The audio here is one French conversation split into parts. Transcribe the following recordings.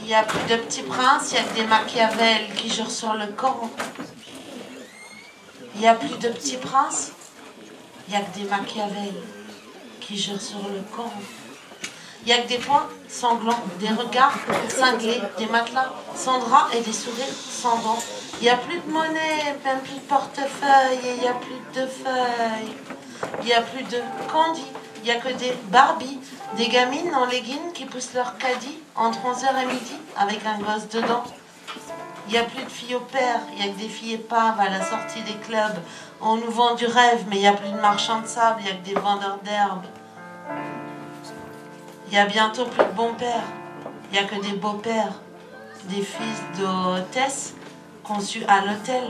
Il n'y a plus de petits princes, il n'y a que des Machiavel qui jurent sur le Coran. Il n'y a plus de petits princes, il n'y a que des Machiavel qui jurent sur le Coran. Il n'y a que des poings sanglants, des regards cinglés, des matelas sans drap et des sourires sans dents. Il n'y a plus de monnaie, même plus de portefeuille, et il n'y a plus de feuilles. Il n'y a plus de candy, il n'y a que des Barbies, des gamines en leggings qui poussent leur caddie entre 11h et midi avec un gosse dedans. Il n'y a plus de filles au père, il n'y a que des filles épaves à la sortie des clubs. On nous vend du rêve, mais il n'y a plus de marchands de sable, il n'y a que des vendeurs d'herbes. Il y a bientôt plus de bons pères, il n'y a que des beaux-pères, des fils d'hôtesses conçus à l'hôtel.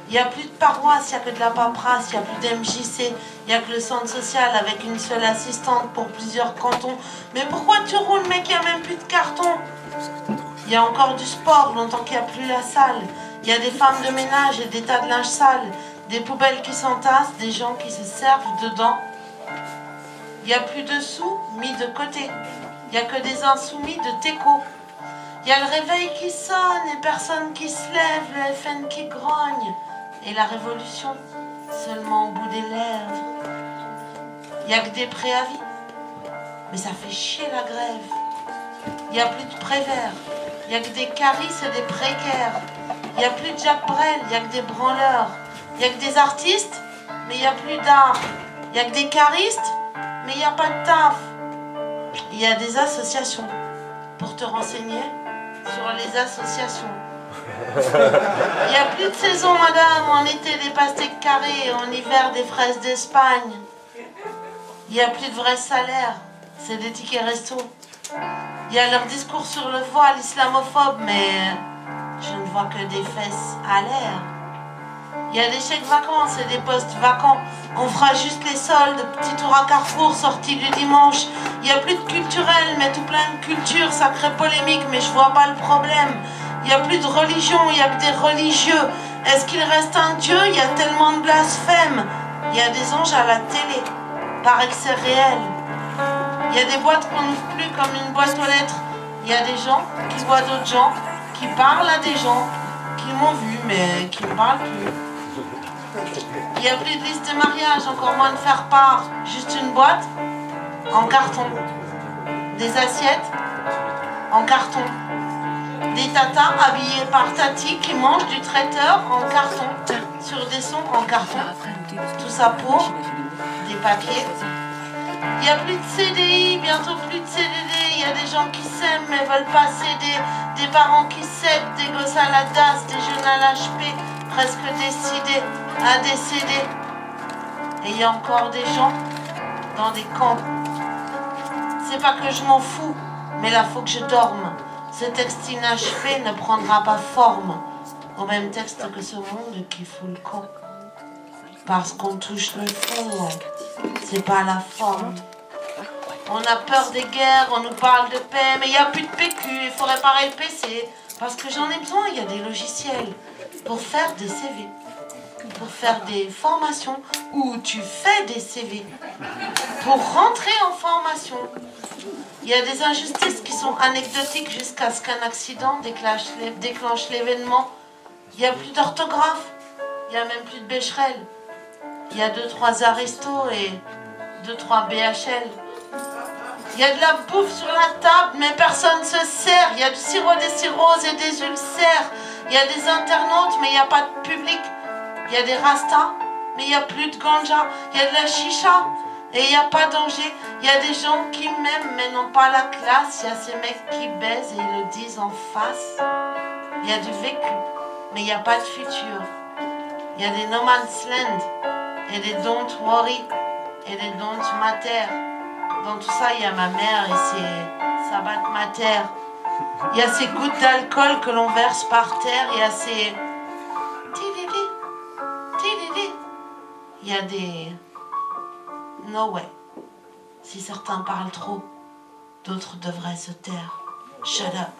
Il n'y a plus de paroisse, il n'y a que de la paperasse, il n'y a plus d'MJC, il n'y a que le centre social avec une seule assistante pour plusieurs cantons. Mais pourquoi tu roules, mec, il n'y a même plus de carton? Il y a encore du sport, longtemps qu'il n'y a plus la salle. Il y a des femmes de ménage et des tas de linge sale, des poubelles qui s'entassent, des gens qui se servent dedans. Il n'y a plus de sous mis de côté. Il n'y a que des insoumis de téco. Il y a le réveil qui sonne et personne qui se lève, le FN qui grogne. Et la révolution, seulement au bout des lèvres. Il n'y a que des préavis. Mais ça fait chier la grève. Il n'y a plus de prévert. Il n'y a que des carisses et des précaires. Il n'y a plus de Jacques Brel, il n'y a que des branleurs. Il n'y a que des artistes, mais il n'y a plus d'art. Il n'y a que des caristes, mais il n'y a pas de taf. Il y a des associations pour te renseigner sur les associations. Il n'y a plus de saison, madame. En été, des pastèques carrées. En hiver, des fraises d'Espagne. Il n'y a plus de vrai salaire. C'est des tickets resto. Il y a leur discours sur le voile islamophobe, mais je ne vois que des fesses à l'air. Il y a des chèques vacances et des postes vacants. On fera juste les soldes, petit tour à Carrefour, sortie du dimanche. Il n'y a plus de culturel, mais tout plein de culture. Ça crée polémique, mais je vois pas le problème. Il n'y a plus de religion, il n'y a que des religieux. Est-ce qu'il reste un Dieu? Il y a tellement de blasphèmes. Il y a des anges à la télé. Paraît que c'est réel. Il y a des boîtes qu'on n'ouvre plus comme une boîte aux lettres. Il y a des gens qui voient d'autres gens, qui parlent à des gens, qui m'ont vu, mais qui ne parlent plus. Il n'y a plus de liste de mariage, encore moins de faire part. Juste une boîte en carton. Des assiettes en carton. Des tatas habillés par Tati qui mangent du traiteur en carton. Sur des sons en carton. Tout ça pour des papiers. Il n'y a plus de CDI, bientôt plus de CDD. Il y a des gens qui s'aiment mais veulent pas céder. Des parents qui cèdent, des gosses à la DAS, des jeunes à l'HP, presque décidés à décéder. Et il y a encore des gens dans des camps. C'est pas que je m'en fous, mais là faut que je dorme. Ce texte inachevé ne prendra pas forme au même texte que ce monde qui fout le camp. Parce qu'on touche le fond, c'est pas la forme. On a peur des guerres, on nous parle de paix, mais il n'y a plus de PQ, il faut réparer le PC. Parce que j'en ai besoin, il y a des logiciels pour faire des CV, pour faire des formations où tu fais des CV, pour rentrer en formation. Il y a des injustices qui sont anecdotiques jusqu'à ce qu'un accident déclenche l'événement. Il n'y a plus d'orthographe, il n'y a même plus de Becherel. Il y a 2-3 Aristo et 2-3 BHL. Il y a de la bouffe sur la table, mais personne ne se sert. Il y a du sirop des cirrhoses et des ulcères. Il y a des internautes, mais il n'y a pas de public. Il y a des rastas, mais il n'y a plus de ganja. Il y a de la chicha, et il n'y a pas de danger. Il y a des gens qui m'aiment, mais n'ont pas la classe. Il y a ces mecs qui baisent et ils le disent en face. Il y a du vécu, mais il n'y a pas de futur. Il y a des no man's land, et des don't worry, et des don't matter. Dans tout ça, il y a ma mère et ses sabbat mater. Il y a ces gouttes d'alcool que l'on verse par terre. Il y a ces... Tididi, tididi. Il y a des... No way. Si certains parlent trop, d'autres devraient se taire. Shut up.